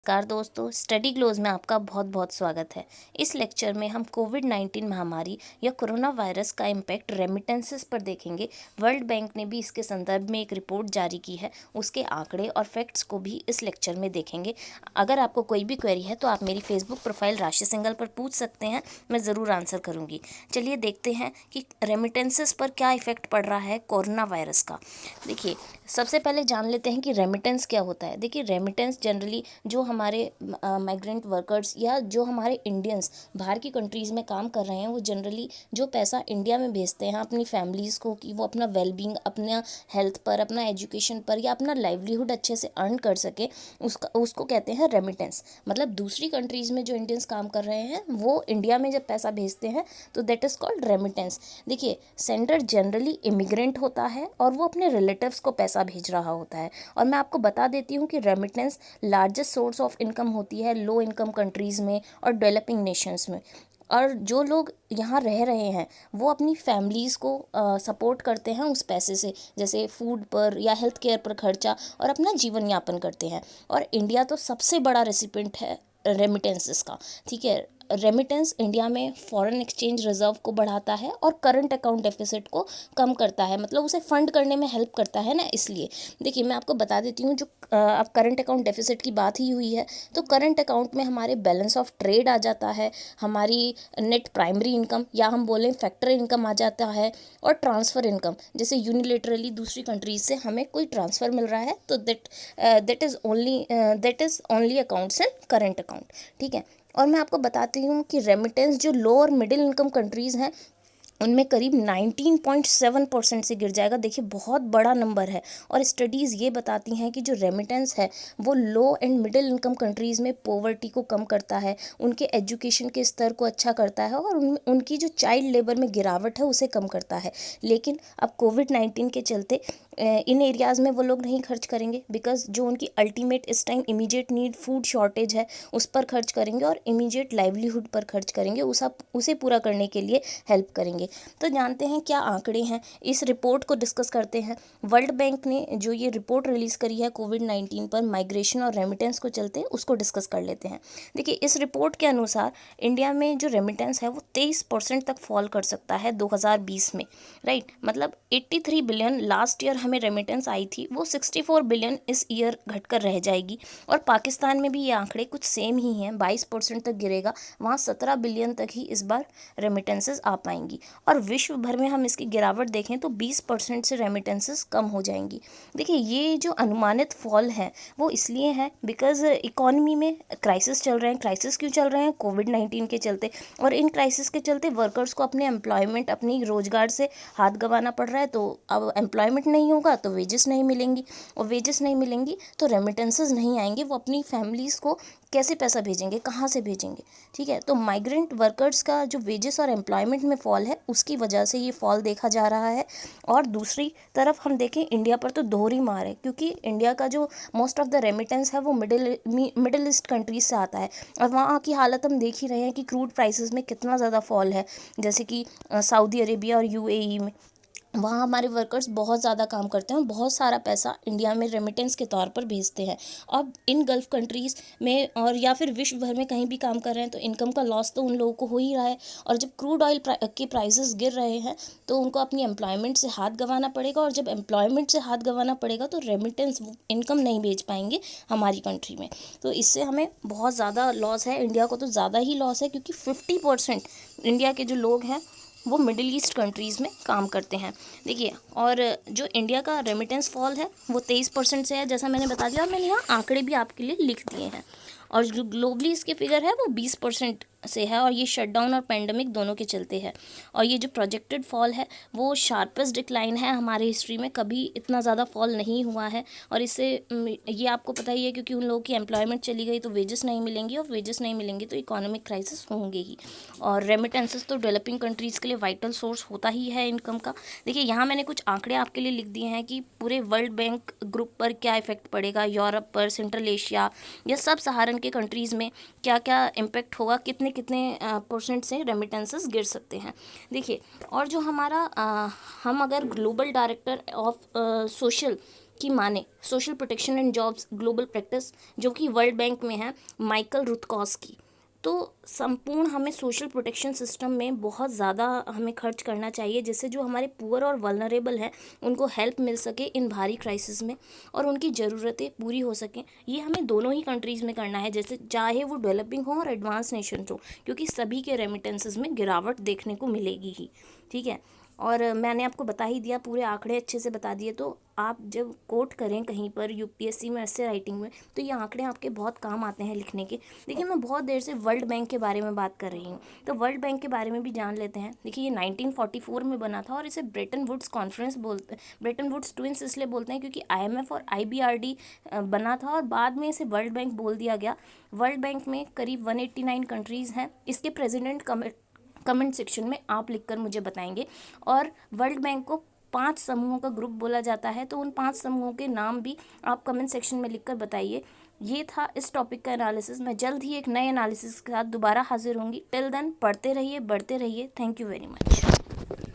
नमस्कार दोस्तों, study glows में आपका बहुत बहुत स्वागत है। इस लेक्चर में हम कोविड-19 महामारी या कोरोना वायरस का इम्पैक्ट रेमिटेंसेस पर देखेंगे। वर्ल्ड बैंक ने भी इसके संदर्भ में एक रिपोर्ट जारी की है, उसके आंकड़े और फैक्ट्स को भी इस लेक्चर में देखेंगे। अगर आपको कोई भी क्वेरी है तो आप मेरी फेसबुक प्रोफाइल राशि सिंघल पर पूछ सकते हैं, मैं ज़रूर आंसर करूँगी। चलिए देखते हैं कि रेमिटेंसेस पर क्या इफ़ेक्ट पड़ रहा है कोरोना वायरस का। देखिए, सबसे पहले जान लेते हैं कि रेमिटेंस क्या होता है। देखिए, रेमिटेंस जनरली जो हमारे माइग्रेंट वर्कर्स या जो हमारे इंडियंस बाहर की कंट्रीज़ में काम कर रहे हैं, वो जनरली जो पैसा इंडिया में भेजते हैं अपनी फैमिलीज़ को कि वो अपना वेलबींग, अपना हेल्थ पर, अपना एजुकेशन पर या अपना लाइवलीहुड अच्छे से अर्न कर सके, उसको कहते हैं रेमिटेंस। मतलब दूसरी कंट्रीज़ में जो इंडियंस काम कर रहे हैं वो इंडिया में जब पैसा भेजते हैं तो दैट इज़ कॉल्ड रेमिटेंस। देखिए, सेंडर जनरली इमिग्रेंट होता है और वो अपने रिलेटिव्स को पैसा भेज रहा होता है। और मैं आपको बता देती हूँ कि remittance largest source of income होती है लो इनकम कंट्रीज़ में और डेवलपिंग नेशंस में। और जो लोग यहाँ रह रहे हैं वो अपनी फैमिलीज़ को सपोर्ट करते हैं उस पैसे से, जैसे फूड पर या हेल्थ केयर पर खर्चा, और अपना जीवन यापन करते हैं। और इंडिया तो सबसे बड़ा रेसिपेंट है रेमिटेंसेस का। ठीक है, रेमिटेंस इंडिया में फॉरेन एक्सचेंज रिजर्व को बढ़ाता है और करंट अकाउंट डेफिसिट को कम करता है, मतलब उसे फंड करने में हेल्प करता है ना, इसलिए। देखिए, मैं आपको बता देती हूँ, जो अब करंट अकाउंट डेफिसिट की बात ही हुई है तो करंट अकाउंट में हमारे बैलेंस ऑफ ट्रेड आ जाता है, हमारी नेट प्राइमरी इनकम या हम बोलें फैक्टर इनकम आ जाता है, और ट्रांसफ़र इनकम, जैसे यूनिलेटरली दूसरी कंट्रीज से हमें कोई ट्रांसफ़र मिल रहा है तो that is only accounts in current account. ठीक है, और मैं आपको बताती हूँ कि रेमिटेंस जो लो और मिडिल इनकम कंट्रीज़ हैं उनमें करीब 19.7% से गिर जाएगा। देखिए, बहुत बड़ा नंबर है। और स्टडीज़ ये बताती हैं कि जो रेमिटेंस है वो लो एंड मिडिल इनकम कंट्रीज़ में पॉवर्टी को कम करता है, उनके एजुकेशन के स्तर को अच्छा करता है और उनकी जो चाइल्ड लेबर में गिरावट है उसे कम करता है। लेकिन अब कोविड-19 के चलते इन एरियाज़ में वो लोग नहीं खर्च करेंगे, बिकॉज जो उनकी अल्टीमेट इस time immediate need food shortage है उस पर खर्च करेंगे और इमीडिएट लाइवलीहुड पर खर्च करेंगे, उसे पूरा करने के लिए हेल्प करेंगे। तो जानते हैं क्या आंकड़े हैं, इस रिपोर्ट को डिस्कस करते हैं। वर्ल्ड बैंक ने जो ये रिपोर्ट रिलीज़ करी है कोविड-19 पर माइग्रेशन और रेमिटेंस को चलते, उसको डिस्कस कर लेते हैं। देखिए, इस रिपोर्ट के अनुसार इंडिया में जो रेमिटेंस है वो 23% तक फॉल कर सकता है 2020 में, राइट। मतलब 83 बिलियन लास्ट ईयर हमें रेमिटेंस आई थी, वो 64 बिलियन इस ईयर घटकर रह जाएगी। और पाकिस्तान में भी ये आंकड़े कुछ सेम ही हैं, 22% तक गिरेगा, वहाँ 17 बिलियन तक ही इस बार रेमिटेंसेस आ पाएंगी। और विश्व भर में हम इसकी गिरावट देखें तो 20% से रेमिटेंसेस कम हो जाएंगी। देखिए, ये जो अनुमानित फॉल है वो इसलिए है बिकॉज इकोनॉमी में क्राइसिस चल रहे हैं। क्राइसिस क्यों चल रहे हैं? कोविड-19 के चलते। और इन क्राइसिस के चलते वर्कर्स को अपने एम्प्लॉयमेंट, अपनी रोजगार से हाथ गंवाना पड़ रहा है। तो अब एम्प्लॉयमेंट नहीं होगा तो वेजेस नहीं मिलेंगी, और वेजेस नहीं मिलेंगी तो रेमिटेंसेस नहीं आएंगे। वो अपनी फैमिलीज़ को कैसे पैसा भेजेंगे, कहाँ से भेजेंगे? ठीक है, तो माइग्रेंट वर्कर्स का जो वेजेस और एम्प्लॉयमेंट में फॉल है उसकी वजह से ये फॉल देखा जा रहा है। और दूसरी तरफ हम देखें, इंडिया पर तो दोहरी मार है, क्योंकि इंडिया का जो मोस्ट ऑफ द रेमिटेंस है वो मिडिल ईस्ट कंट्रीज से आता है। और वहाँ की हालत हम देख ही रहे हैं कि क्रूड प्राइसेस में कितना ज़्यादा फॉल है, जैसे कि सऊदी अरेबिया और यूएई में। वहाँ हमारे वर्कर्स बहुत ज़्यादा काम करते हैं और बहुत सारा पैसा इंडिया में रेमिटेंस के तौर पर भेजते हैं। अब इन गल्फ़ कंट्रीज़ में और या फिर विश्व भर में कहीं भी काम कर रहे हैं तो इनकम का लॉस तो उन लोगों को हो ही रहा है। और जब क्रूड ऑयल के प्राइसेस गिर रहे हैं तो उनको अपनी एम्प्लॉयमेंट से हाथ गंवाना पड़ेगा, और जब एम्प्लॉयमेंट से हाथ गंवाना पड़ेगा तो रेमिटेंस इनकम नहीं भेज पाएंगे हमारी कंट्री में। तो इससे हमें बहुत ज़्यादा लॉस है, इंडिया को तो ज़्यादा ही लॉस है, क्योंकि 50% इंडिया के जो लोग हैं वो मिडिल ईस्ट कंट्रीज़ में काम करते हैं। देखिए, और जो इंडिया का रेमिटेंस फॉल है वो 23% से है, जैसा मैंने बता दिया, और मैंने यहाँ आंकड़े भी आपके लिए लिख दिए हैं। और जो ग्लोबली इसके फिगर है वो 20% से है, और ये शटडाउन और पेंडेमिक दोनों के चलते है। और ये जो प्रोजेक्टेड फॉल है वो शार्पेस्ट डिक्लाइन है हमारे हिस्ट्री में, कभी इतना ज़्यादा फॉल नहीं हुआ है। और इससे ये आपको पता ही है, क्योंकि उन लोगों की एम्प्लॉयमेंट चली गई तो वेजेस नहीं मिलेंगी, और वेजेस नहीं मिलेंगी तो इकोनॉमिक क्राइसिस होंगे ही। और रेमिटेंसेस तो डेवलपिंग कंट्रीज़ के लिए वाइटल सोर्स होता ही है इनकम का। देखिए, यहाँ मैंने कुछ आंकड़े आपके लिए लिख दिए हैं कि पूरे वर्ल्ड बैंक ग्रुप पर क्या इफेक्ट पड़ेगा, यूरोप पर, सेंट्रल एशिया या सब सहारन के कंट्रीज़ में क्या क्या इम्पेक्ट होगा, कितने कितने परसेंट से रेमिटेंसेस गिर सकते हैं। देखिए, और जो हमारा हम अगर ग्लोबल डायरेक्टर ऑफ सोशल की माने social protection and jobs global practice, जो कि वर्ल्ड बैंक में है, माइकल रुथकॉस्की। तो संपूर्ण हमें सोशल प्रोटेक्शन सिस्टम में बहुत ज़्यादा हमें खर्च करना चाहिए, जिससे जो हमारे पुअर और वल्नरेबल हैं उनको हेल्प मिल सके इन भारी क्राइसिस में, और उनकी ज़रूरतें पूरी हो सकें। ये हमें दोनों ही कंट्रीज़ में करना है, जैसे चाहे वो डेवलपिंग हो और एडवांस नेशन हो, क्योंकि सभी के रेमिटेंसेस में गिरावट देखने को मिलेगी ही। ठीक है, और मैंने आपको बता ही दिया, पूरे आंकड़े अच्छे से बता दिए। तो आप जब कोट करें कहीं पर यूपीएससी में, ऐसे राइटिंग में, तो ये आंकड़े आपके बहुत काम आते हैं लिखने के। देखिए, मैं बहुत देर से वर्ल्ड बैंक के बारे में बात कर रही हूँ, तो वर्ल्ड बैंक के बारे में भी जान लेते हैं। देखिए, ये 1944 में बना था, और इसे ब्रेटन वुड्स कॉन्फ्रेंस बोलते हैं। ब्रेटन वुड्स ट्विंस इसलिए बोलते हैं क्योंकि आईएमएफ और आईबीआरडी बना था, और बाद में इसे वर्ल्ड बैंक बोल दिया गया। वर्ल्ड बैंक में करीब 189 कंट्रीज़ हैं। इसके प्रेसिडेंट कमेंट सेक्शन में आप लिखकर मुझे बताएंगे। और वर्ल्ड बैंक को 5 समूहों का ग्रुप बोला जाता है, तो उन 5 समूहों के नाम भी आप कमेंट सेक्शन में लिखकर बताइए। ये था इस टॉपिक का एनालिसिस। मैं जल्द ही एक नए एनालिसिस के साथ दोबारा हाजिर होंगी। टिल देन पढ़ते रहिए, बढ़ते रहिए। Thank you very much.